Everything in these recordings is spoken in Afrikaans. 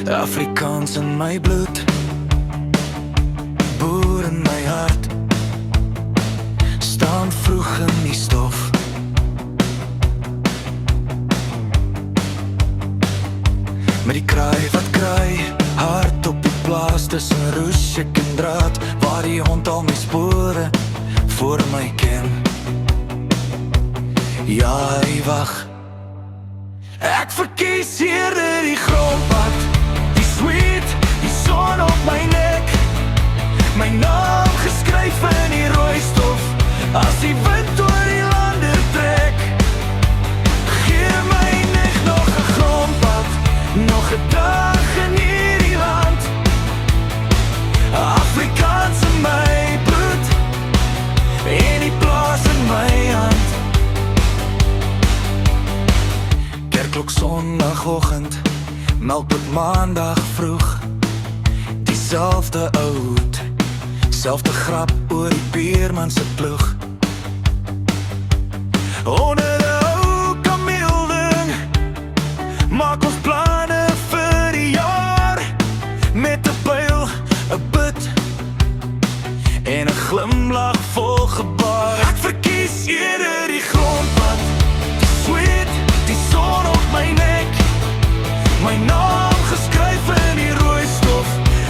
Afrikaans in my bloed, boer in my hart, staan vroeg in die stof. Met die kraai wat kraai, hard op die plaas tussen roesjek en draad, waar die hond al my spore voor my ken. Ja, hy wag. Ek verkies eerder die grondpad, die sweet, die son op my nek, my naam geskryf in die rooi stof, as die wind oor die lande trek. Gee my net nog 'n grondpad, nog 'n dag in hierdie land, Afrikaans in my bloed, en die plaas in my hand. Kerkklok sondagoggend, melkbot maandag vroeg, dieselfde oud, selfde grap oor die beerman se ploeg. Onder 'n ou kameelding, maak ons planne vir die jaar, met 'n pyl, 'n bid, en 'n glimlag vol gebaar. Ek verkies eerder die grondpad, die sweet, die son op my nek, my naam geskryf in die rooi stof,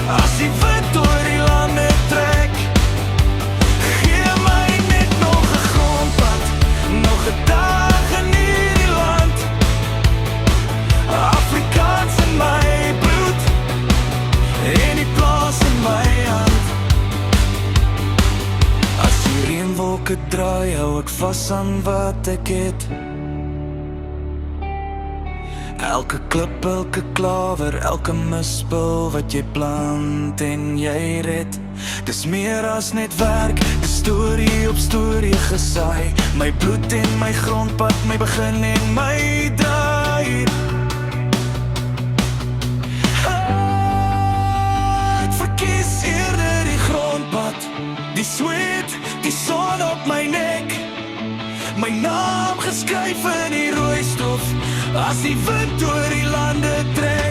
as die wind oor die lande trek. Gee my net nog 'n grondpad, nog 'n dag in hierdie land, Afrikaans in my bloed, en die plaas in my hand. As die reënwolke draai, hou ek vas aan wat ek het. Elke klip, elke klawer, elke mispel wat jy plant en jy red. Dis meer as net werk, dis storie op storie gesaai, my bloed en my grondpad, my begin en my draai. Ek verkies eerder die grondpad, die sweet, die son op my nek, my naam geskryf in die rooi stof, as die wind oor die lande trek.